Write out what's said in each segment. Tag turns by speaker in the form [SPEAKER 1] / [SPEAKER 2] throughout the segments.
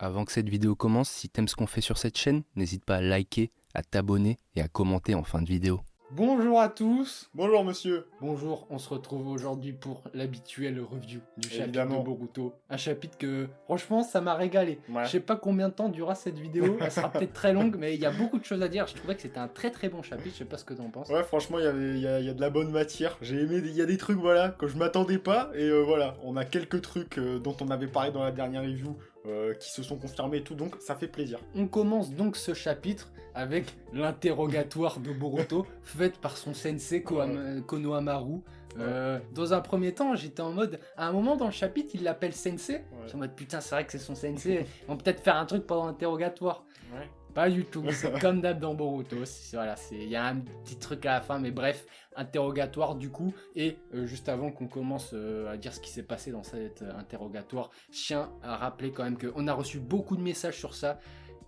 [SPEAKER 1] Avant que cette vidéo commence, si t'aimes ce qu'on fait sur cette chaîne, n'hésite pas à liker, à t'abonner et à commenter en fin de vidéo.
[SPEAKER 2] Bonjour à tous.
[SPEAKER 3] Bonjour monsieur.
[SPEAKER 2] Bonjour, on se retrouve aujourd'hui pour l'habituel review du chapitre
[SPEAKER 3] Évidemment.
[SPEAKER 2] de Boruto. Un chapitre que, franchement, ça m'a régalé.
[SPEAKER 3] Ouais.
[SPEAKER 2] Je sais pas combien de temps durera cette vidéo, elle sera peut-être très longue, mais il y a beaucoup de choses à dire. Je trouvais que c'était un très très bon chapitre, je sais pas ce que t'en penses.
[SPEAKER 3] Ouais, franchement, il y a de la bonne matière. J'ai aimé, il y a des trucs, voilà, que je m'attendais pas. Et voilà, on a quelques trucs dont on avait parlé dans la dernière review qui se sont confirmés et tout, donc ça fait plaisir.
[SPEAKER 2] On commence donc ce chapitre avec l'interrogatoire de Boruto, fait par son sensei Konohamaru. Dans un premier temps, j'étais en mode, à un moment dans le chapitre, il l'appelle sensei. J'étais en mode, putain, c'est vrai que c'est son sensei, ils vont peut-être faire un truc pendant l'interrogatoire.
[SPEAKER 3] Ouais.
[SPEAKER 2] Pas du tout, c'est comme d'hab dans Boruto. Voilà, il y a un petit truc à la fin, mais bref, interrogatoire du coup. Et juste avant qu'on commence à dire ce qui s'est passé dans cet interrogatoire, je tiens à rappeler quand même qu'on a reçu beaucoup de messages sur ça.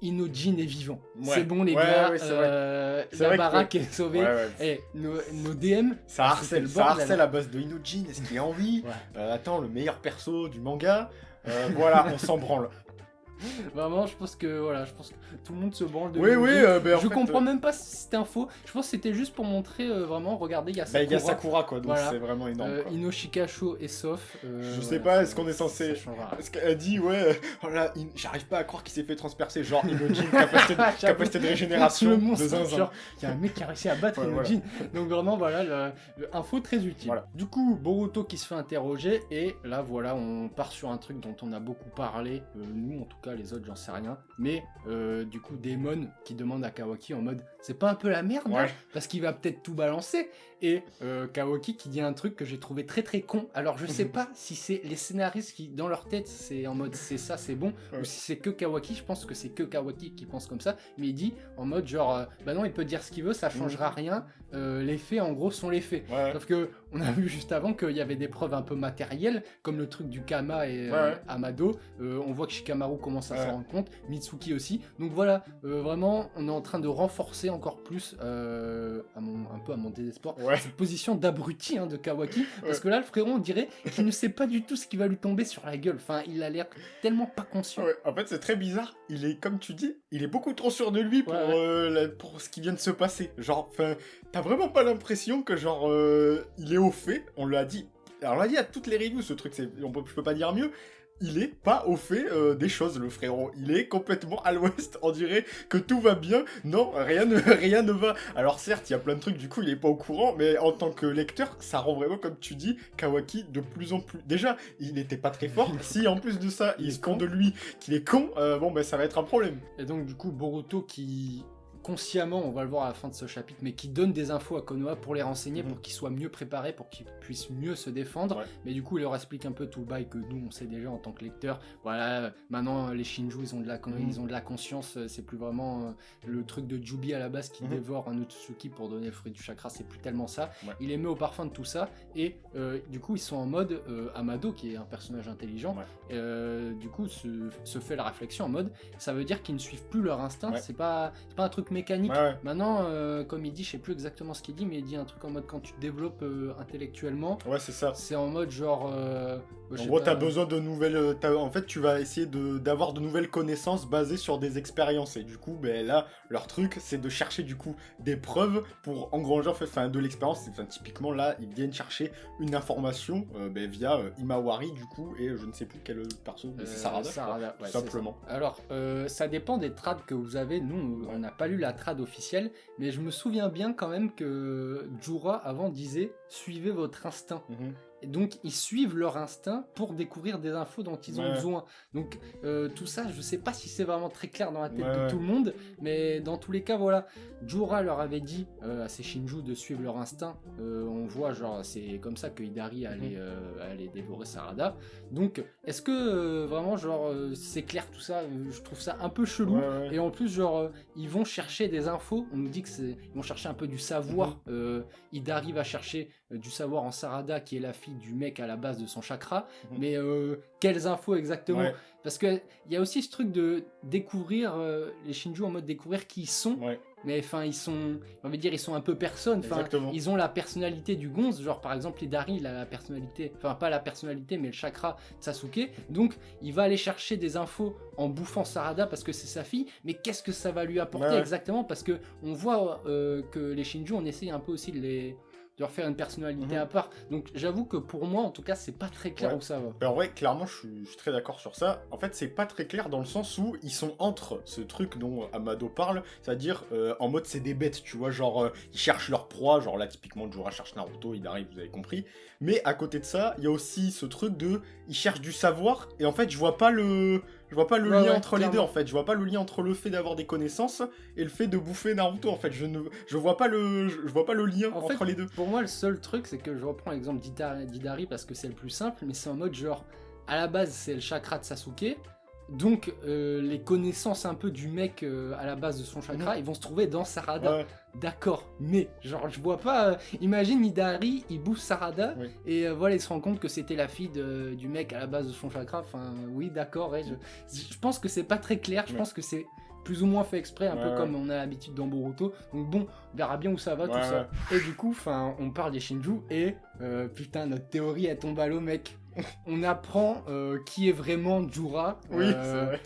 [SPEAKER 2] Inojin est vivant.
[SPEAKER 3] Ouais.
[SPEAKER 2] C'est bon les
[SPEAKER 3] Ouais,
[SPEAKER 2] gars,
[SPEAKER 3] ouais, c'est vrai. C'est
[SPEAKER 2] la
[SPEAKER 3] vrai que
[SPEAKER 2] baraque est sauvée.
[SPEAKER 3] Ouais.
[SPEAKER 2] Et nos DM,
[SPEAKER 3] Ça
[SPEAKER 2] c'était le
[SPEAKER 3] harcèle,
[SPEAKER 2] bordel.
[SPEAKER 3] à base de Inojin, est-ce qu'il a envie
[SPEAKER 2] Ouais.
[SPEAKER 3] Attends, le meilleur perso du manga. Voilà, on s'en branle.
[SPEAKER 2] Vraiment, je pense que tout le monde se branle de
[SPEAKER 3] Oui,
[SPEAKER 2] Inojin.
[SPEAKER 3] ben, en
[SPEAKER 2] Je
[SPEAKER 3] fait,
[SPEAKER 2] comprends même pas si c'était un faux. Je pense que c'était juste pour montrer vraiment, regardez, il y a
[SPEAKER 3] Bah, il y a
[SPEAKER 2] Sakura.
[SPEAKER 3] Sakura, quoi, donc
[SPEAKER 2] Voilà.
[SPEAKER 3] c'est vraiment énorme. Quoi.
[SPEAKER 2] Inoshikasho et Sof.
[SPEAKER 3] Je sais pas, est-ce qu'on est censé.
[SPEAKER 2] Ça changera.
[SPEAKER 3] Parce qu'elle a dit, ouais, voilà, j'arrive pas à croire qu'il s'est fait transpercer. Genre, Inojin, capacité de régénération
[SPEAKER 2] Le
[SPEAKER 3] de
[SPEAKER 2] monstre,
[SPEAKER 3] zinzin.
[SPEAKER 2] genre, il y a un mec qui a réussi à battre
[SPEAKER 3] Ouais,
[SPEAKER 2] Inojin. Donc vraiment, voilà, info très utile.
[SPEAKER 3] Voilà.
[SPEAKER 2] Du coup, Boruto qui se fait interroger, et là, voilà, on part sur un truc dont on a beaucoup parlé, nous en tout cas, les autres, j'en sais rien. Mais du coup, Daemon qui demande à Kawaki en mode, c'est pas un peu la merde,
[SPEAKER 3] Ouais.
[SPEAKER 2] là parce qu'il va peut-être tout balancer. Et Kawaki qui dit un truc que j'ai trouvé très très con. Alors je sais pas si c'est les scénaristes qui, dans leur tête, c'est en mode c'est ça, c'est bon,
[SPEAKER 3] Ouais.
[SPEAKER 2] ou si c'est que Kawaki. Je pense que c'est que Kawaki qui pense comme ça. Mais il dit en mode genre, bah non, il peut dire ce qu'il veut, ça changera rien. Les faits, en gros, sont les faits.
[SPEAKER 3] Ouais.
[SPEAKER 2] Sauf que on a vu juste avant qu'il y avait des preuves un peu matérielles, comme le truc du Kama et
[SPEAKER 3] Ouais.
[SPEAKER 2] Amado. On voit que Shikamaru commence à
[SPEAKER 3] Ouais.
[SPEAKER 2] s'en rendre compte, Mitsuki aussi. Donc voilà, vraiment, on est en train de renforcer encore plus, un peu à mon désespoir,
[SPEAKER 3] Ouais.
[SPEAKER 2] cette position d'abruti de Kawaki. Parce que là, le frérot, on dirait qu'il ne sait pas du tout ce qui va lui tomber sur la gueule. Enfin, il a l'air tellement pas conscient.
[SPEAKER 3] Ouais, en fait, c'est très bizarre. Il est, comme tu dis, il est beaucoup trop sûr de lui pour, pour ce qui vient de se passer. Genre, enfin, t'as vraiment pas l'impression que, genre, il est au fait. On l'a dit. Alors, on l'a dit à toutes les reviews, ce truc, je peux pas dire mieux. Il est pas au fait des choses, le frérot. Il est complètement à l'ouest. On dirait que tout va bien. Non, rien ne va. Alors certes, il y a plein de trucs, du coup, il est pas au courant. Mais en tant que lecteur, ça rend vraiment, comme tu dis, Kawaki de plus en plus... Déjà, il n'était pas très fort. Si, en plus de ça, il se compte de lui qu'il est con, bon, ben, ça va être un problème.
[SPEAKER 2] Et donc, du coup, Boruto qui, consciemment, on va le voir à la fin de ce chapitre, mais qui donne des infos à Konoha pour les renseigner, pour qu'il soit mieux préparé, pour qu'il puisse mieux se défendre.
[SPEAKER 3] Ouais.
[SPEAKER 2] Mais du coup, il leur explique un peu tout le bail que nous, on sait déjà en tant que lecteur. Voilà, maintenant, les Shinju, ils ont de la conscience. C'est plus vraiment le truc de Jubi à la base qui dévore un Otsutsuki pour donner le fruit du chakra. C'est plus tellement ça.
[SPEAKER 3] Ouais.
[SPEAKER 2] Il les met au parfum de tout ça. Et du coup, ils sont en mode Amado, qui est un personnage intelligent, du coup, se fait la réflexion en mode, ça veut dire qu'ils ne suivent plus leur instinct.
[SPEAKER 3] Ouais.
[SPEAKER 2] C'est pas un truc mécanique.
[SPEAKER 3] Ouais.
[SPEAKER 2] Maintenant, comme il dit, je sais plus exactement ce qu'il dit, mais il dit un truc en mode quand tu te développes intellectuellement,
[SPEAKER 3] Ouais, c'est ça.
[SPEAKER 2] c'est en mode genre.
[SPEAKER 3] En gros, t'as besoin de nouvelles... en fait, tu vas essayer d'avoir de nouvelles connaissances basées sur des expériences. Et du coup, ben, là, leur truc, c'est de chercher du coup des preuves pour engranger en fait, de l'expérience. Enfin, typiquement, là, ils viennent chercher une information via Imawari, du coup, et je ne sais plus quel perso, mais c'est Sarada,
[SPEAKER 2] Sarada,
[SPEAKER 3] tout
[SPEAKER 2] ouais,
[SPEAKER 3] simplement.
[SPEAKER 2] c'est ça. Alors, ça dépend des trades que vous avez. Nous, on n'a pas lu la trad officielle, mais je me souviens bien quand même que Jura, avant, disait « Suivez votre instinct ». Et donc, ils suivent leur instinct pour découvrir des infos dont ils ont besoin. Donc, tout ça, je sais pas si c'est vraiment très clair dans la tête de tout le monde, mais dans tous les cas, voilà. Jura leur avait dit à ses Shinju de suivre leur instinct. On voit, genre, c'est comme ça que Hidari allait dévorer Sarada. Donc, est-ce que vraiment, genre, c'est clair tout ça? Je trouve ça un peu chelou. Et en plus, genre, ils vont chercher des infos. On nous dit qu'ils vont chercher un peu du savoir. Hidari va chercher du savoir en Sarada, qui est la fille fille du mec à la base de son chakra, mais quelles infos exactement? Parce qu'il y a aussi ce truc de découvrir les Shinju en mode découvrir qui ils sont. Mais enfin, ils sont un peu personnes. Enfin, ils ont la personnalité du gonze. Genre, par exemple, Hidari, il a la personnalité, enfin, pas la personnalité, mais le chakra de Sasuke. Donc, il va aller chercher des infos en bouffant Sarada parce que c'est sa fille. Mais qu'est-ce que ça va lui apporter exactement? Parce que on voit que les Shinju, on essaye un peu aussi de leur faire une personnalité à part. Donc j'avoue que pour moi, en tout cas, c'est pas très clair où ça va.
[SPEAKER 3] Ben, en vrai, clairement, je suis très d'accord sur ça. En fait, c'est pas très clair dans le sens où ils sont entre ce truc dont Amado parle, c'est-à-dire en mode c'est des bêtes, tu vois, genre ils cherchent leur proie, genre là typiquement Jorah cherche Naruto, il arrive, vous avez compris. Mais à côté de ça, il y a aussi ce truc de ils cherchent du savoir et en fait, je vois pas le lien entre les deux en fait. Je vois pas le lien entre le fait d'avoir des connaissances et le fait de bouffer Naruto en fait. Je vois pas le lien entre les deux.
[SPEAKER 2] Pour moi, le seul truc, c'est que je reprends l'exemple d'Hidari parce que c'est le plus simple, mais c'est en mode genre, à la base, c'est le chakra de Sasuke. Donc, les connaissances un peu du mec à la base de son chakra, ils vont se trouver dans Sarada. D'accord, mais genre, je vois pas. Imagine Hidari, il bouffe Sarada et voilà, il se rend compte que c'était la fille du mec à la base de son chakra. Enfin, oui, d'accord, je pense que c'est pas très clair. Je pense que c'est plus ou moins fait exprès, un peu comme on a l'habitude dans Boruto. Donc bon, on verra bien où ça va, tout ça. Et du coup, on parle des Shinju et putain, notre théorie, elle tombe à l'eau, mec. On apprend qui est vraiment Jorah.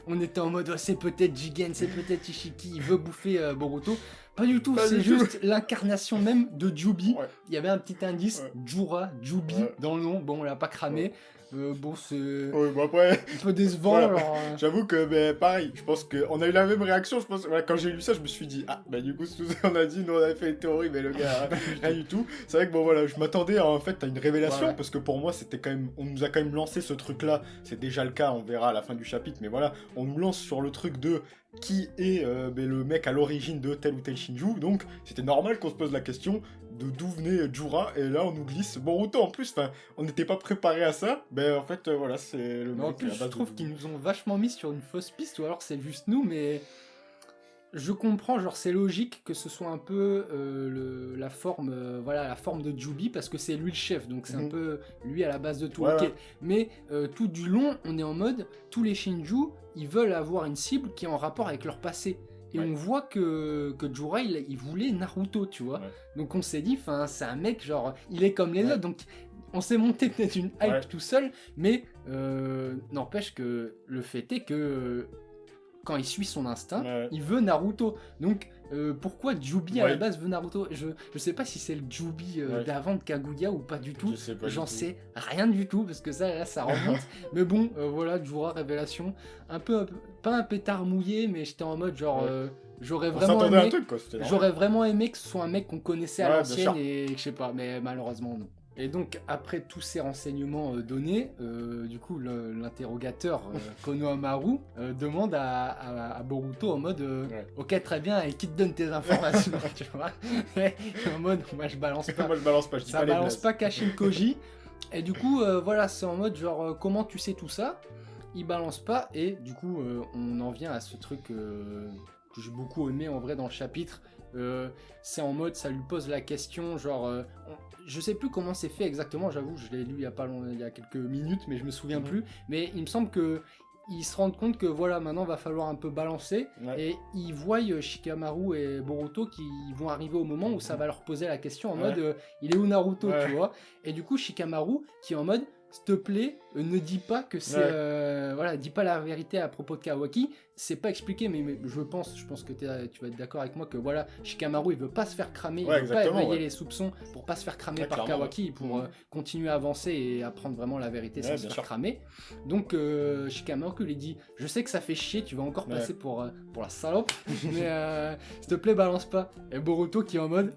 [SPEAKER 2] On était en mode c'est peut-être Jigen, c'est peut-être Ishiki, il veut bouffer Boruto. Pas du tout, c'est juste l'incarnation même de Jubi. Il y avait un petit indice, Jorah, Jubi dans le nom. Bon, on l'a pas cramé. Bon, c'est
[SPEAKER 3] après,
[SPEAKER 2] un peu décevant. Alors,
[SPEAKER 3] j'avoue que pareil, je pense qu'on a eu la même réaction. Je pense, quand j'ai lu ça, je me suis dit du coup, on a dit, nous on avait fait une théorie, mais le gars, rien du tout. C'est vrai que bon voilà, je m'attendais en fait à une révélation parce que pour moi, c'était quand même, on nous a quand même lancé ce truc-là. C'est déjà le cas, on verra à la fin du chapitre, mais voilà, on nous lance sur le truc de qui est le mec à l'origine de tel ou tel Shinju. Donc c'était normal qu'on se pose la question de d'où venait Jorah, et là on nous glisse Boruto en plus, on n'était pas préparé à ça, en fait voilà, c'est le mec.
[SPEAKER 2] En plus je trouve qu'ils nous ont vachement mis sur une fausse piste, ou alors c'est juste nous, mais je comprends, genre c'est logique que ce soit un peu la forme de Jubi, parce que c'est lui le chef, donc c'est un peu lui à la base de tout. Mais tout du long on est en mode, tous les Shinju ils veulent avoir une cible qui est en rapport avec leur passé. Et on voit que Jorah, il voulait Naruto, tu vois. Donc on s'est dit, c'est un mec, genre, il est comme les autres. Donc on s'est monté peut-être une hype tout seul, mais n'empêche que le fait est que quand il suit son instinct, il veut Naruto. Donc pourquoi Jubi à la base veut Naruto? Je sais pas si c'est le Jubi d'avant de Kaguya ou pas du tout. J'en sais rien du tout, parce que ça remonte. Mais bon, voilà, Jorah révélation. Un peu, pas un pétard mouillé, mais j'étais en mode genre... J'aurais vraiment aimé que ce soit un mec qu'on connaissait à l'ancienne, et je sais pas, mais malheureusement non. Et donc, après tous ces renseignements donnés, du coup, l'interrogateur Konohamaru demande à Boruto en mode ok, très bien, et qui te donne tes informations, tu vois. En mode, moi je balance pas.
[SPEAKER 3] Moi je balance pas, je dis
[SPEAKER 2] ça
[SPEAKER 3] pas les
[SPEAKER 2] balance pas Kashin Koji. Et du coup, voilà, c'est en mode genre, comment tu sais tout ça? Il balance pas, et du coup, on en vient à ce truc que j'ai beaucoup aimé en vrai dans le chapitre. C'est en mode, ça lui pose la question, genre, je sais plus comment c'est fait exactement, j'avoue, je l'ai lu il y a quelques minutes, mais je me souviens plus. Mais il me semble que ils se rendent compte que voilà, maintenant va falloir un peu balancer, et ils voient Shikamaru et Boruto qui vont arriver au moment où ça va leur poser la question en mode il est où Naruto, tu vois. Et du coup Shikamaru qui est en mode s'il te plaît, ne dis pas que c'est dis pas la vérité à propos de Kawaki. C'est pas expliqué, mais je pense que tu vas être d'accord avec moi que voilà, Shikamaru il veut pas se faire cramer, il veut pas éveiller les soupçons pour pas se faire cramer par Kawaki, pour continuer à avancer et apprendre vraiment la vérité sans se faire cramer. Donc Shikamaru lui dit, je sais que ça fait chier, tu vas encore passer pour la salope, mais s'il te plaît balance pas. Et Boruto qui est en mode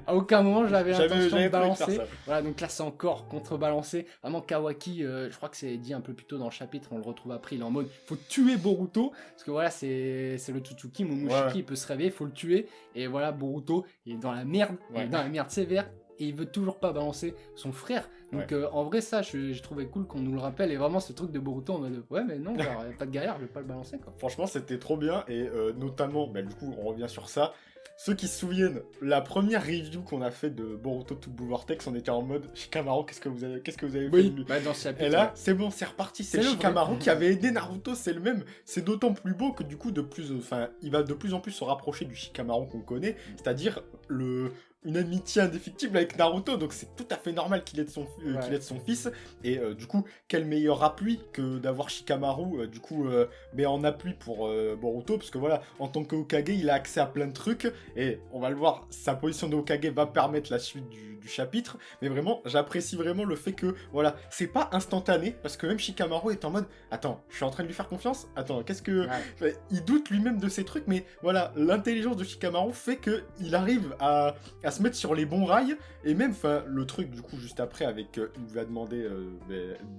[SPEAKER 2] à aucun moment j'avais l'intention de balancer. Voilà, donc là c'est encore contrebalancé. Vraiment Kawaki, je crois que c'est dit un peu plus tôt dans le chapitre, on le retrouve après, il est en mode faut tuer Boruto, parce que voilà, c'est le Tsutsuki, Momoshiki, il peut se réveiller, il faut le tuer. Et voilà, Boruto, il est dans la merde, il est dans la merde sévère, et il veut toujours pas balancer son frère. Donc en vrai, ça, j'ai trouvé cool qu'on nous le rappelle, et vraiment ce truc de Boruto en mode mais non, genre, y a pas de galère, je vais pas le balancer, quoi.
[SPEAKER 3] Franchement, c'était trop bien, et notamment, du coup, on revient sur ça. ceux qui se souviennent, la première review qu'on a fait de Boruto to Blue Vortex, on était en mode Shikamaru, qu'est-ce que vous avez fait de lui
[SPEAKER 2] dans ce chapitre.
[SPEAKER 3] Et là, c'est bon, c'est reparti, c'est Shikamaru qui avait aidé Naruto, c'est le même. C'est d'autant plus beau que du coup, il va de plus en plus se rapprocher du Shikamaru qu'on connaît, c'est-à-dire une amitié indéfectible avec Naruto, donc c'est tout à fait normal qu'il aide son fils, et du coup, quel meilleur appui que d'avoir Shikamaru, mais en appui pour Boruto, parce que voilà, en tant que Hokage, il a accès à plein de trucs, et on va le voir, sa position de Hokage va permettre la suite du chapitre, mais vraiment, j'apprécie vraiment le fait que, voilà, c'est pas instantané, parce que même Shikamaru est en mode, attends, je suis en train de lui faire confiance, attends, qu'est-ce que... Ouais. Il doute lui-même de ses trucs, mais voilà, l'intelligence de Shikamaru fait qu'il arrive à se mettre sur les bons rails, et même, enfin, le truc, du coup, juste après, avec, il va demander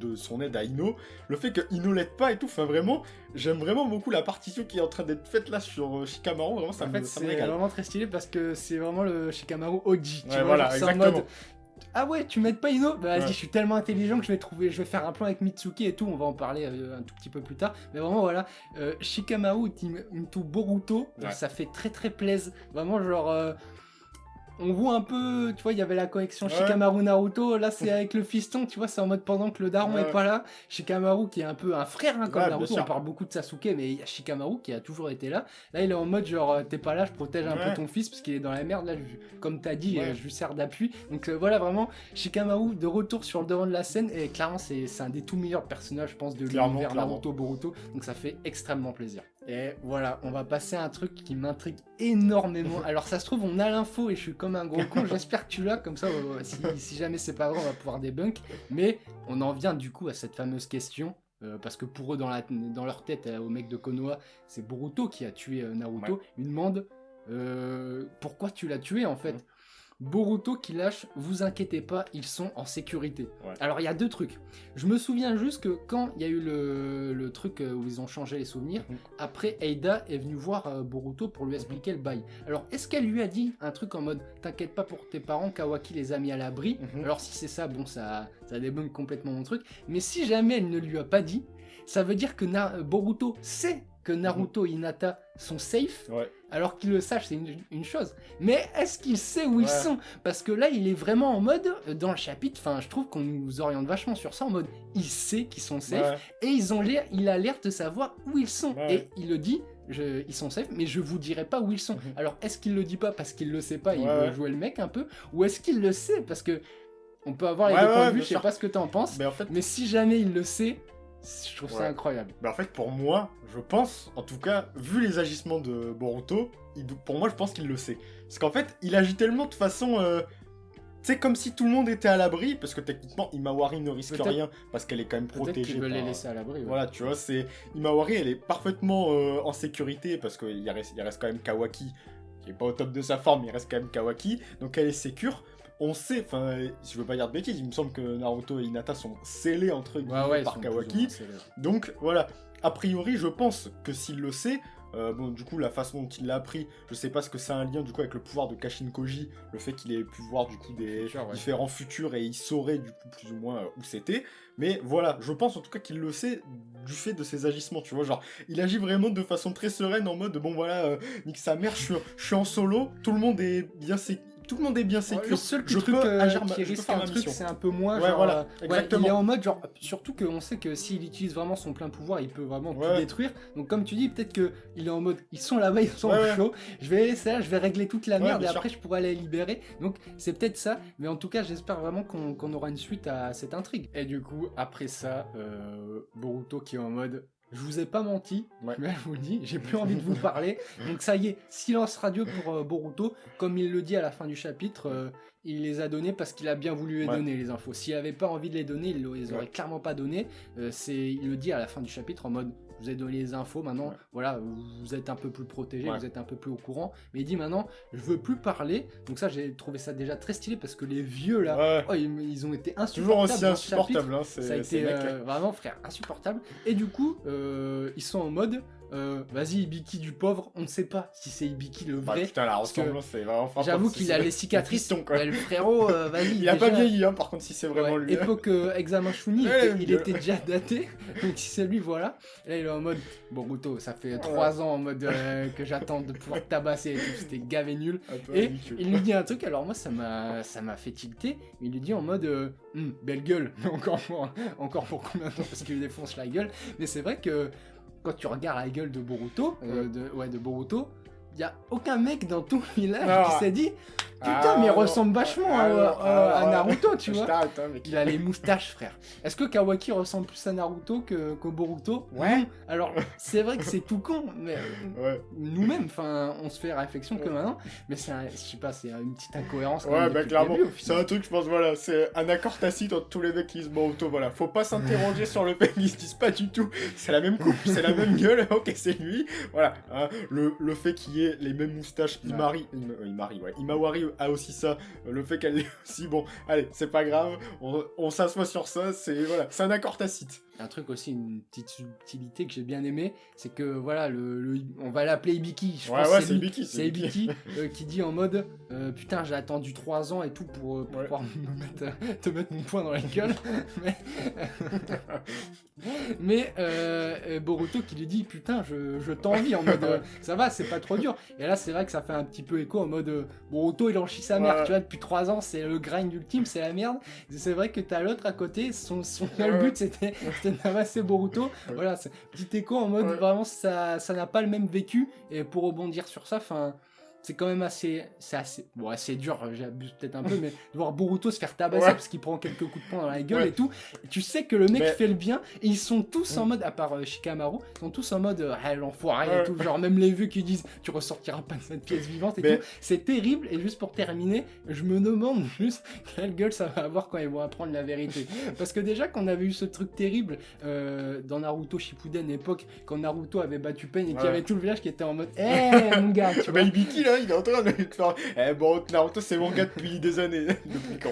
[SPEAKER 3] de son aide à Ino, le fait que Ino l'aide pas et tout, enfin, vraiment, j'aime vraiment beaucoup la partition qui est en train d'être faite là sur Shikamaru, vraiment, ça me régale.
[SPEAKER 2] C'est vraiment très stylé, parce que c'est vraiment le Shikamaru OG, tu vois,
[SPEAKER 3] voilà, exactement.
[SPEAKER 2] Ah ouais, tu m'aides pas Ino? Bah vas-y, je suis tellement intelligent que je vais faire un plan avec Mitsuki et tout, on va en parler un tout petit peu plus tard. Mais vraiment voilà, Shikamaru into Boruto, ça fait très très plaisir. Vraiment genre... on voit un peu, tu vois, il y avait la connexion Shikamaru-Naruto, là c'est avec le fiston, tu vois, c'est en mode pendant que le daron est pas là, Shikamaru qui est un peu un frère, hein, comme Naruto, on parle beaucoup de Sasuke, mais il y a Shikamaru qui a toujours été là, là il est en mode genre, t'es pas là, je protège un peu ton fils, parce qu'il est dans la merde, là, comme t'as dit, je lui sers d'appui, donc voilà, vraiment, Shikamaru de retour sur le devant de la scène, et clairement c'est un des tout meilleurs personnages, je pense, de l'univers Naruto-Boruto, donc ça fait extrêmement plaisir. Et voilà, on va passer à un truc qui m'intrigue énormément. Alors ça se trouve, on a l'info et je suis comme un gros con. J'espère que tu l'as, comme ça, si jamais c'est pas vrai, on va pouvoir débunk. Mais on en vient du coup à cette fameuse question. Parce que pour eux, dans leur tête, au mec de Konoha, c'est Boruto qui a tué Naruto. Ils demandent pourquoi tu l'as tué en fait. Boruto qui lâche, vous inquiétez pas, ils sont en sécurité. Alors il y a deux trucs. Je me souviens juste que quand il y a eu le truc où ils ont changé les souvenirs, après Eida est venue voir Boruto pour lui expliquer le bail. Alors est-ce qu'elle lui a dit un truc en mode t'inquiète pas pour tes parents, Kawaki les a mis à l'abri. Alors si c'est ça, bon ça débunk complètement mon truc. Mais si jamais elle ne lui a pas dit, ça veut dire que Boruto sait que Naruto et Hinata sont safe, alors qu'il le sache, c'est une chose. Mais est-ce qu'il sait où ils sont? Parce que là, il est vraiment en mode, dans le chapitre, enfin, je trouve qu'on nous oriente vachement sur ça, en mode, il sait qu'ils sont safe, et il a l'air de savoir où ils sont. Et il le dit, ils sont safe, mais je vous dirai pas où ils sont. Alors, est-ce qu'il le dit pas parce qu'il le sait pas, il veut jouer le mec un peu, ou est-ce qu'il le sait parce que on peut avoir les deux points de vue, je sais pas ce que t'en penses, mais si jamais il le sait, je trouve ça incroyable.
[SPEAKER 3] Bah en fait, pour moi, je pense, en tout cas, vu les agissements de Boruto, pour moi, je pense qu'il le sait. Parce qu'en fait, il agit tellement de façon... c'est comme si tout le monde était à l'abri, parce que techniquement, Imawari ne risque rien, parce qu'elle est quand même protégée.
[SPEAKER 2] Peut-être qu'ils veulent les laisser à l'abri.
[SPEAKER 3] Voilà, tu vois, Imawari, elle est parfaitement en sécurité, parce qu'il reste quand même Kawaki, qui est pas au top de sa forme, il reste quand même Kawaki, donc elle est sécure. On sait, enfin, je veux pas dire de bêtises, il me semble que Naruto et Hinata sont scellés entre guillemets par Kawaki. Donc voilà, a priori, je pense que s'il le sait, bon, du coup, la façon dont il l'a appris, je sais pas ce que c'est un lien du coup avec le pouvoir de Kashin Koji, le fait qu'il ait pu voir du coup des différents futurs et il saurait du coup plus ou moins où c'était. Mais voilà, je pense en tout cas qu'il le sait du fait de ses agissements, tu vois, genre, il agit vraiment de façon très sereine en mode, bon voilà, nique sa mère, je suis en solo, tout le monde est bien sécure.
[SPEAKER 2] Le seul petit truc qui risque un truc, c'est un peu moins genre...
[SPEAKER 3] Voilà, exactement.
[SPEAKER 2] Il est en mode genre... Surtout qu'on sait que s'il utilise vraiment son plein pouvoir, il peut vraiment tout détruire. Donc comme tu dis, peut-être qu'il est en mode... Ils sont là-bas, ils sont au chaud. Je vais laisser là, je vais régler toute la merde et après je pourrai les libérer. Donc c'est peut-être ça. Mais en tout cas, j'espère vraiment qu'on aura une suite à cette intrigue. Et du coup, après ça, Boruto qui est en mode... Je vous ai pas menti, mais je vous le dis, j'ai plus envie de vous parler. Donc ça y est, silence radio pour Boruto. Comme il le dit à la fin du chapitre, il les a donnés parce qu'il a bien voulu les donner, les infos. S'il avait pas envie de les donner, il les aurait clairement pas donné. Il le dit à la fin du chapitre en mode, je vous ai donné les infos, maintenant, voilà, vous êtes un peu plus protégés, vous êtes un peu plus au courant. Mais il dit maintenant, je veux plus parler. Donc ça, j'ai trouvé ça déjà très stylé parce que les vieux là, ils ont été insupportables.
[SPEAKER 3] Toujours aussi insupportable, hein,
[SPEAKER 2] ça a été vraiment, frère, insupportable. Et du coup, ils sont en mode, vas-y Ibiki du pauvre, on ne sait pas si c'est Ibiki le vrai.
[SPEAKER 3] Putain, la ressemblance, c'est vraiment frappant.
[SPEAKER 2] J'avoue qu'il a les cicatrices.
[SPEAKER 3] Quoi.
[SPEAKER 2] Le frérot, vas-y.
[SPEAKER 3] Il a pas vieilli, hein, par contre, si c'est vraiment lui.
[SPEAKER 2] Époque examen Shuni, il était déjà daté. Donc si c'est lui, voilà. Et là, il est en mode, Boruto, ça fait 3 ans en mode que j'attends de pouvoir te tabasser et tout. C'était gavé nul. Et il lui dit un truc, alors moi, ça m'a fait tilter. Mais il lui dit en mode, belle gueule. Encore pour combien de temps, parce qu'il lui défonce la gueule. Mais c'est vrai que quand tu regardes la gueule de Boruto, de Boruto, il y a aucun mec dans tout le village qui s'est dit putain, mais il ressemble vachement à Naruto, tu vois. Il a les moustaches, frère. Est-ce que Kawaki ressemble plus à Naruto qu'au Boruto?
[SPEAKER 3] Ouais.
[SPEAKER 2] Non. Alors, c'est vrai que c'est tout con, mais nous-mêmes, enfin, on se fait réflexion que maintenant, mais c'est, je sais pas, c'est une petite incohérence.
[SPEAKER 3] Ouais, bah clairement, c'est un truc, je pense, voilà, c'est un accord tacite entre tous les mecs qui se Boruto, voilà. Faut pas s'interroger sur le fait qu'ils se disent pas du tout, c'est la même coupe, c'est la même gueule, ok, c'est lui, voilà. Hein, le fait qu'il y ait les mêmes moustaches, Imawari a aussi ça, le fait qu'elle ait aussi, bon, allez, c'est pas grave, on s'assoit sur ça, c'est voilà, c'est un accord tacite.
[SPEAKER 2] Un truc aussi, une petite subtilité que j'ai bien aimé, c'est que voilà, on va l'appeler Ibiki. Je pense
[SPEAKER 3] c'est Ibiki.
[SPEAKER 2] C'est Ibiki qui dit en mode putain, j'ai attendu 3 ans et tout pour pouvoir te mettre mon poing dans la gueule. mais Boruto qui lui dit putain, je t'envie en mode ça va, c'est pas trop dur. Et là, c'est vrai que ça fait un petit peu écho en mode Boruto, il en chie sa mère, tu vois, depuis 3 ans, c'est le grind ultime, c'est la merde. C'est vrai que t'as l'autre à côté, son seul but c'était de tabasser Boruto. Voilà, c'est petit écho en mode vraiment ça n'a pas le même vécu. Et pour rebondir sur ça, enfin, c'est quand même assez dur, j'abuse peut-être un peu, mais de voir Boruto se faire tabasser parce qu'il prend quelques coups de poing dans la gueule et tout. Et tu sais que le mec fait le bien et ils sont tous en mode, à part Shikamaru, ils sont tous en mode l'enfoiré et tout. Genre même les vieux qui disent tu ressortiras pas de cette pièce vivante et tout. C'est terrible. Et juste pour terminer, je me demande juste quelle gueule ça va avoir quand ils vont apprendre la vérité. Parce que déjà qu'on avait eu ce truc terrible dans Naruto Shippuden époque, quand Naruto avait battu Pain et qu'il y avait tout le village qui était en mode mon gars, tu vois.
[SPEAKER 3] Ibiki là, il est en train de faire bon, Naruto c'est mon gars depuis des années. Depuis quand?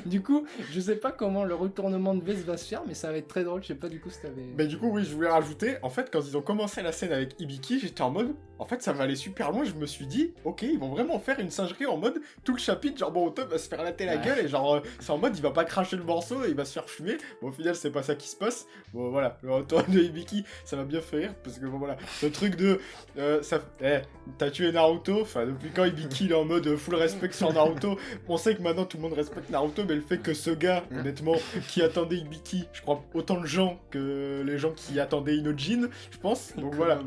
[SPEAKER 2] Du coup, je sais pas comment le retournement de veste va se faire, mais ça va être très drôle. Je sais pas du coup si t'avais.
[SPEAKER 3] Mais du coup, oui, je voulais rajouter. En fait, quand ils ont commencé la scène avec Ibiki, j'étais en mode. En fait, ça va aller super loin. Je me suis dit, ok, ils vont vraiment faire une singerie en mode tout le chapitre. Genre, Boruto va se faire latter la gueule et genre, c'est en mode il va pas cracher le morceau et il va se faire fumer. Bon, au final, c'est pas ça qui se passe. Bon, voilà, le retour de Ibiki, ça m'a bien fait rire parce que bon, voilà, le truc de. T'as tué Naruto. Enfin, depuis quand Ibiki il est en mode full respect sur Naruto. On sait que maintenant tout le monde respecte Naruto, mais le fait que ce gars, honnêtement, qui attendait Ibiki, je crois autant de gens que les gens qui attendaient Inojin, je pense. Donc voilà,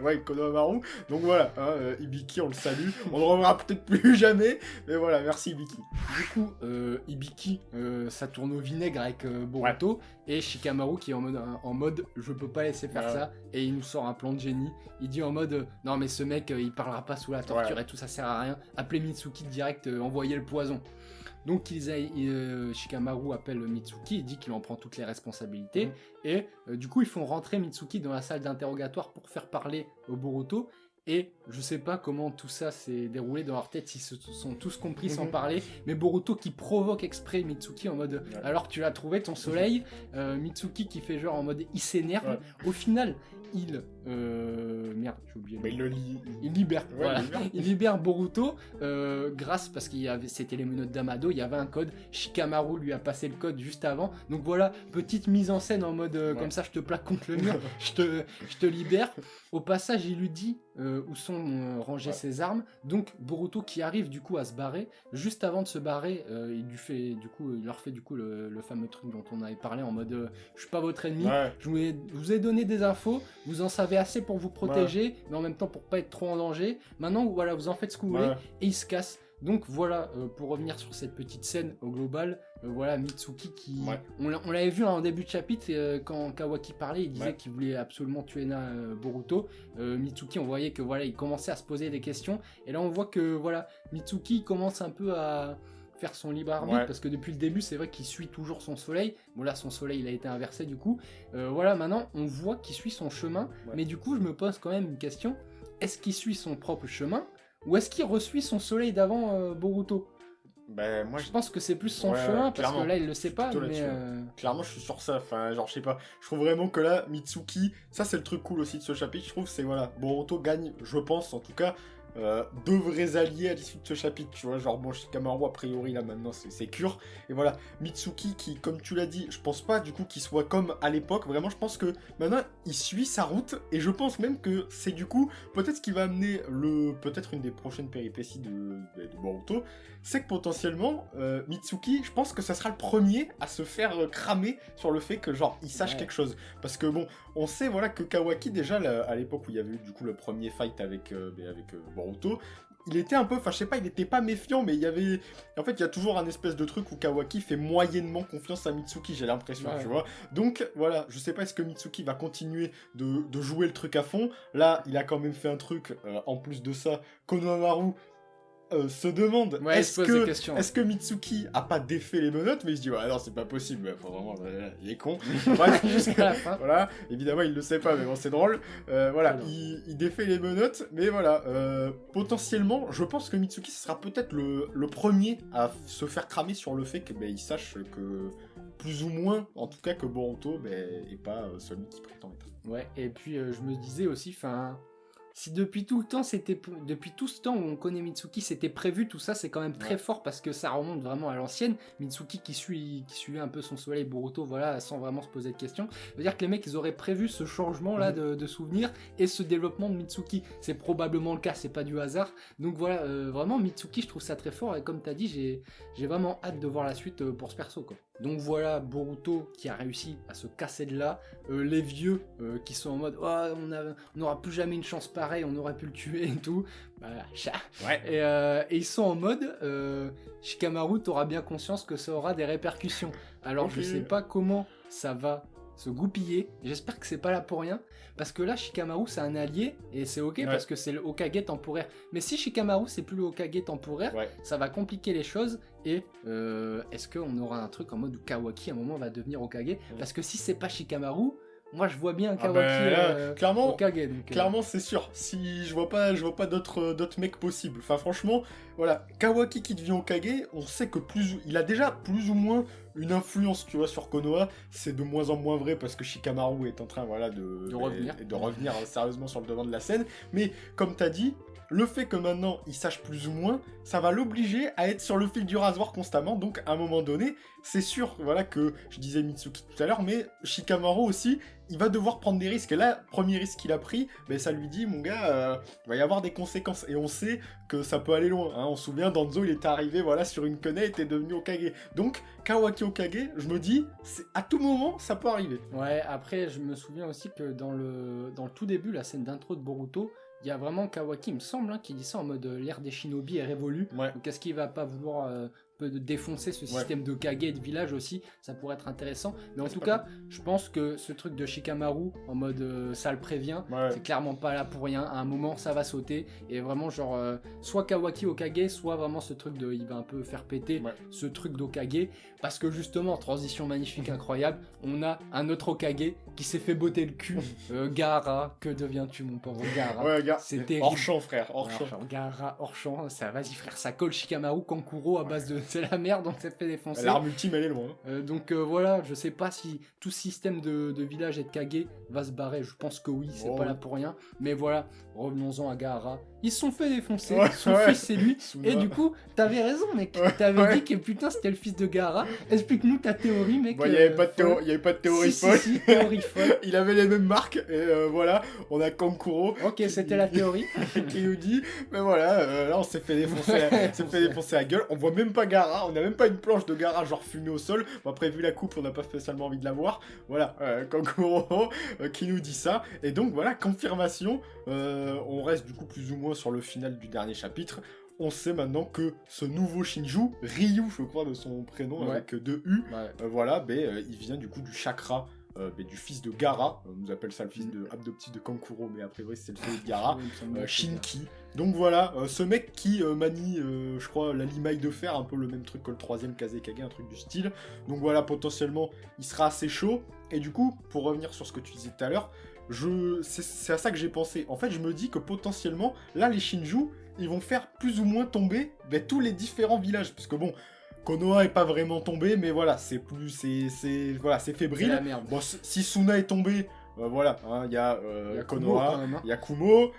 [SPEAKER 3] ouais, Konohamaru. Donc voilà, Ibiki, on le salue. On ne le reverra peut-être plus jamais, mais voilà, merci Ibiki.
[SPEAKER 2] Du coup, Ibiki, ça tourne au vinaigre avec Boruto et Shikamaru qui est en mode je peux pas laisser faire ça, et il nous sort un plan de génie. Il dit en mode non mais ce mec il parlera pas sous la torture et tout, ça sert à rien. Appelez Mitsuki direct, envoyez le poison. Donc Shikamaru appelle Mitsuki, il dit qu'il en prend toutes les responsabilités, et du coup ils font rentrer Mitsuki dans la salle d'interrogatoire pour faire parler au Boruto. Et je sais pas comment tout ça s'est déroulé dans leur tête, s'ils se sont tous compris sans parler, mais Boruto qui provoque exprès Mitsuki en mode alors tu l'as trouvé ton soleil, Mitsuki qui fait genre en mode il s'énerve, au final il merde j'ai oublié il libère il libère Boruto grâce parce c'était les menottes d'Amado, il y avait un code, Shikamaru lui a passé le code juste avant, donc voilà, petite mise en scène en mode comme ça je te plaque contre le mur, je te libère. Au passage il lui dit où sont rangées ses armes, donc Boruto qui arrive du coup à se barrer, juste avant de se barrer il leur fait le fameux truc dont on avait parlé en mode je suis pas votre ennemi, je vous ai donné des infos, vous en savez assez pour vous protéger, mais en même temps pour pas être trop en danger, maintenant voilà vous en faites ce que vous voulez, et il se casse. Donc voilà, pour revenir sur cette petite scène au global, voilà Mitsuki qui... On l'avait vu en début de chapitre, quand Kawaki parlait, il disait qu'il voulait absolument tuer Boruto. Mitsuki, on voyait que voilà, il commençait à se poser des questions, et là on voit que voilà, Mitsuki commence un peu à faire son libre arbitre, parce que depuis le début c'est vrai qu'il suit toujours son soleil. Bon là son soleil il a été inversé du coup. Voilà, maintenant on voit qu'il suit son chemin, mais du coup je me pose quand même une question, est-ce qu'il suit son propre chemin ou est-ce qu'il resuit son soleil d'avant Boruto?
[SPEAKER 3] Ben, moi,
[SPEAKER 2] Je pense que c'est plus son
[SPEAKER 3] Ouais,
[SPEAKER 2] chemin, parce
[SPEAKER 3] clairement.
[SPEAKER 2] que là, il le sait pas,
[SPEAKER 3] plutôt
[SPEAKER 2] mais...
[SPEAKER 3] là-dessus. Clairement, je suis sur ça. Enfin, genre, je sais pas. Je trouve vraiment que là, Mitsuki, ça, c'est le truc cool aussi de ce chapitre. Je trouve, c'est voilà. Boruto gagne, je pense, en tout cas, deux vrais alliés à l'issue de ce chapitre. Tu vois, genre, bon, Shikamaru, a priori, là, maintenant, c'est cure. Et voilà. Mitsuki, qui, comme tu l'as dit, je pense pas, du coup, qu'il soit comme à l'époque. Vraiment, je pense que maintenant, il suit sa route. Et je pense même que c'est, du coup, peut-être ce qui va amener peut-être une des prochaines péripéties de Boruto. C'est que potentiellement, Mitsuki, je pense que ça sera le premier à se faire cramer sur le fait que, genre, il sache quelque chose. Parce que, bon, on sait, voilà, que Kawaki, déjà, à l'époque où il y avait eu, du coup, le premier fight avec Boruto, il était un peu, enfin, je sais pas, il était pas méfiant, mais il y avait... En fait, il y a toujours un espèce de truc où Kawaki fait moyennement confiance à Mitsuki, j'ai l'impression, tu vois. Donc, voilà, je sais pas, est-ce que Mitsuki va continuer de jouer le truc à fond. Là, il a quand même fait un truc, en plus de ça, Konohamaru se demande est-ce que Mitsuki a pas défait les menottes, mais il se dit ouais non c'est pas possible, faut vraiment il est con. Bref,
[SPEAKER 2] jusqu'à la fin.
[SPEAKER 3] Voilà, évidemment il le sait pas, mais bon c'est drôle. Voilà, il défait les menottes, mais voilà, potentiellement je pense que Mitsuki ce sera peut-être le premier à se faire cramer sur le fait que il sache que plus ou moins, en tout cas que Boruto est pas celui qui prétend être.
[SPEAKER 2] Ouais, et puis je me disais aussi, enfin, si depuis tout ce temps où on connaît Mitsuki, c'était prévu, tout ça, c'est quand même très fort parce que ça remonte vraiment à l'ancienne. Mitsuki qui suivait un peu son soleil, Boruto, voilà, sans vraiment se poser de questions. Ça veut dire que les mecs, ils auraient prévu ce changement-là de souvenirs et ce développement de Mitsuki. C'est probablement le cas, c'est pas du hasard. Donc voilà, vraiment, Mitsuki, je trouve ça très fort et comme t'as dit, j'ai vraiment hâte de voir la suite pour ce perso, quoi. Donc voilà, Boruto qui a réussi à se casser de là, les vieux qui sont en mode oh, on n'aura plus jamais une chance pareille, on aurait pu le tuer et tout. Bah, et ils sont en mode Shikamaru, t'auras bien conscience que ça aura des répercussions. Alors je sais pas comment ça va se goupiller, j'espère que c'est pas là pour rien, parce que là Shikamaru c'est un allié et c'est ok parce que c'est le Hokage temporaire, mais si Shikamaru c'est plus le Hokage temporaire, ça va compliquer les choses. Et est-ce qu'on aura un truc en mode où Kawaki à un moment va devenir Hokage, parce que si c'est pas Shikamaru, moi je vois bien Kawaki
[SPEAKER 3] clairement,
[SPEAKER 2] Hokage, donc,
[SPEAKER 3] clairement c'est sûr. Si je vois pas d'autres mecs possibles. Enfin franchement, voilà, Kawaki qui devient Hokage, on sait que il a déjà plus ou moins une influence, tu vois, sur Konoha. C'est de moins en moins vrai parce que Shikamaru est en train, voilà, de revenir sérieusement sur le devant de la scène. Mais comme t'as dit, le fait que maintenant il sache plus ou moins, ça va l'obliger à être sur le fil du rasoir constamment. Donc à un moment donné, c'est sûr, voilà, que je disais Mitsuki tout à l'heure, mais Shikamaru aussi, il va devoir prendre des risques. Et là, premier risque qu'il a pris, ça lui dit, mon gars, il va y avoir des conséquences. Et on sait que ça peut aller loin. Hein. On se souvient, Danzo, il était arrivé, voilà, sur une quenelle et était devenu Hokage. Donc, Kawaki Hokage, je me dis, à tout moment, ça peut arriver.
[SPEAKER 2] Ouais, après, je me souviens aussi que dans le tout début, la scène d'intro de Boruto, il y a vraiment Kawaki, il me semble, qui dit ça en mode l'ère des shinobi est révolue. Donc est-ce qu'il va pas vouloir défoncer ce système de Kage et de village aussi, ça pourrait être intéressant. Mais en tout cas, je pense que ce truc de Shikamaru en mode ça le prévient, c'est clairement pas là pour rien. À un moment, ça va sauter et vraiment genre soit Kawaki Hokage, soit vraiment ce truc de il va un peu faire péter ce truc d'Hokage, parce que justement, transition magnifique, incroyable, on a un autre Hokage qui s'est fait botter le cul. Gaara, que deviens-tu mon pauvre Gaara?
[SPEAKER 3] C'était hors champ, frère, hors champ.
[SPEAKER 2] Gaara hors champ, ça vas-y frère, ça colle Shikamaru, Kankuro à base de c'est la merde, donc ça te fait défoncer.
[SPEAKER 3] L'arme ultime, elle est loin.
[SPEAKER 2] Donc voilà, je sais pas si tout système de village et de Kage va se barrer. Je pense que oui, c'est pas là pour rien. Mais voilà, revenons-en à Gaara. Ils se sont fait défoncer, son fils c'est lui. Et du coup, t'avais raison, mec. T'avais dit que putain, c'était le fils de Gaara. Explique-nous ta théorie, mec.
[SPEAKER 3] Il y avait pas de théorie folle.
[SPEAKER 2] Si, théorie folle.
[SPEAKER 3] Il avait les mêmes marques. Et voilà, on a Kankuro.
[SPEAKER 2] Ok, c'était la théorie.
[SPEAKER 3] Qui nous dit, mais voilà, là on s'est fait défoncer la gueule. On voit même pas Gaara, on n'a même pas une planche de Gaara genre fumée au sol. Bon, après, vu la coupe, on n'a pas spécialement envie de la voir. Voilà, Kankuro qui nous dit ça. Et donc voilà, confirmation. On reste du coup plus ou moins sur le final du dernier chapitre. On sait maintenant que ce nouveau Shinju, Ryu, je crois de son prénom, avec 2 U, voilà, il vient du coup du chakra du fils de Gaara. On nous appelle ça le fils adoptif de Kankuro, mais a priori c'est le fils de Gaara, Shinki. Donc voilà, ce mec qui manie, je crois, la limaille de fer, un peu le même truc que le 3ème Kazekage, un truc du style. Donc voilà, potentiellement, il sera assez chaud. Et du coup, pour revenir sur ce que tu disais tout à l'heure, c'est à ça que j'ai pensé. En fait, je me dis que potentiellement, là, les Shinju, ils vont faire plus ou moins tomber tous les différents villages. Parce que bon, Konoha est pas vraiment tombé, mais voilà, c'est fébrile.
[SPEAKER 2] C'est la merde.
[SPEAKER 3] Bon, si Suna est tombé, voilà, il y a
[SPEAKER 2] Il y a
[SPEAKER 3] Konoha,
[SPEAKER 2] Kumo,
[SPEAKER 3] il y a Kumo.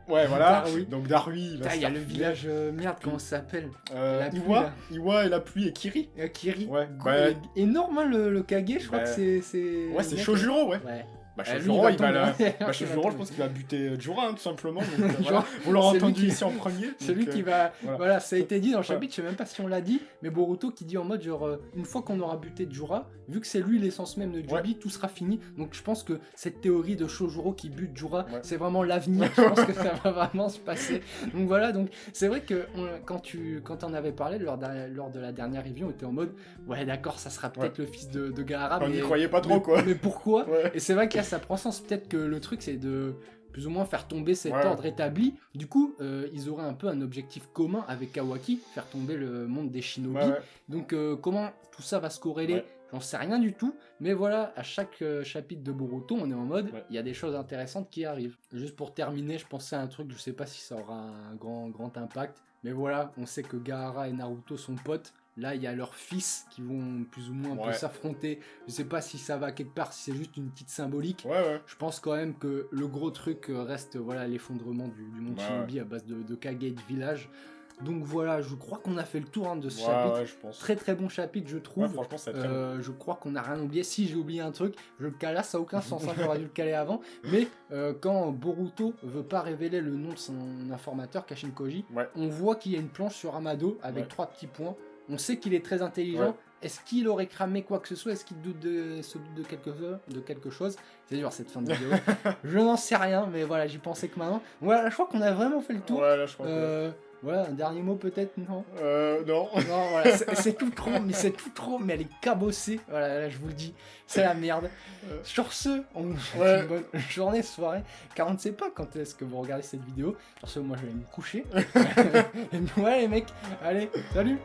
[SPEAKER 3] Ouais, voilà.
[SPEAKER 2] Darui.
[SPEAKER 3] Donc Darui,
[SPEAKER 2] Il y a le village, merde, comment ça s'appelle? La pluie,
[SPEAKER 3] Iwa,
[SPEAKER 2] là.
[SPEAKER 3] Iwa et la pluie et Kiri.
[SPEAKER 2] Kiri.
[SPEAKER 3] Ouais,
[SPEAKER 2] Énorme, hein, le Kage, je crois que c'est...
[SPEAKER 3] Ouais, c'est Shojuro, ouais.
[SPEAKER 2] Ouais.
[SPEAKER 3] Bah,
[SPEAKER 2] lui,
[SPEAKER 3] Shojuro, il va
[SPEAKER 2] tomber.
[SPEAKER 3] Shojuro, je pense qu'il va buter Jura, tout simplement. Donc,
[SPEAKER 2] Genre,
[SPEAKER 3] voilà. Vous l'aurez
[SPEAKER 2] c'est lui
[SPEAKER 3] entendu
[SPEAKER 2] qui-
[SPEAKER 3] ici en premier.
[SPEAKER 2] C'est lui
[SPEAKER 3] donc,
[SPEAKER 2] qui va...
[SPEAKER 3] voilà.
[SPEAKER 2] Voilà, ça a été dit dans le
[SPEAKER 3] Voilà.
[SPEAKER 2] chapitre, je sais même pas si on l'a dit, mais Boruto qui dit en mode genre, une fois qu'on aura buté Jura, vu que c'est lui l'essence même de Jubi, tout sera fini. Donc je pense que cette théorie de Shojuro qui bute Jura, c'est vraiment l'avenir. Je pense que ça va vraiment se passer. Donc voilà, donc c'est vrai que quand on avait parlé lors de la dernière review, on était en mode, ouais d'accord, ça sera peut-être le fils de Gaara,
[SPEAKER 3] On
[SPEAKER 2] mais
[SPEAKER 3] n'y croyait pas trop, quoi.
[SPEAKER 2] Mais pourquoi?
[SPEAKER 3] Ouais.
[SPEAKER 2] Et c'est vrai que là, ça prend sens. Peut-être que le truc, c'est de plus ou moins faire tomber cet ordre établi. Du coup, ils auraient un peu un objectif commun avec Kawaki, faire tomber le monde des shinobi.
[SPEAKER 3] Ouais.
[SPEAKER 2] Donc, comment tout ça va se corréler, j'en sais rien du tout. Mais voilà, à chaque chapitre de Boruto, on est en mode, il y a des choses intéressantes qui arrivent. Juste pour terminer, je pensais à un truc, je sais pas si ça aura un grand impact. Mais voilà, on sait que Gaara et Naruto sont potes. Là, il y a leurs fils qui vont plus ou moins un peu s'affronter. Je sais pas si ça va quelque part, si c'est juste une petite symbolique. Je pense quand même que le gros truc reste l'effondrement du monde Shinobi à base de Kage et de village. Donc voilà, je crois qu'on a fait le tour de ce chapitre.
[SPEAKER 3] Je pense.
[SPEAKER 2] Très très bon chapitre, je trouve.
[SPEAKER 3] Franchement, c'est très bon.
[SPEAKER 2] Je crois qu'on n'a rien oublié. Si j'ai oublié un truc, je le cale là, ça n'a aucun sens. J'aurais dû le caler avant. Mais quand Boruto veut pas révéler le nom de son informateur, Kashin Koji, on voit qu'il y a une planche sur Amado avec 3 petits points. On sait qu'il est très intelligent. Est-ce qu'il aurait cramé quoi que ce soit? Est-ce qu'il se doute de quelque chose? C'est dur cette fin de vidéo. Je n'en sais rien, mais voilà, j'y pensais que maintenant. Voilà, je crois qu'on a vraiment fait le tour.
[SPEAKER 3] Là, je crois que...
[SPEAKER 2] Voilà, un dernier mot peut-être, non?
[SPEAKER 3] Non.
[SPEAKER 2] Non, voilà, c'est tout trop, mais elle est cabossée. Voilà, là, je vous le dis, c'est la merde. Sur ce, on vous souhaite une bonne journée, soirée, car on ne sait pas quand est-ce que vous regardez cette vidéo. Sur ce, moi, je vais me coucher. Et voilà, les mecs, allez, salut!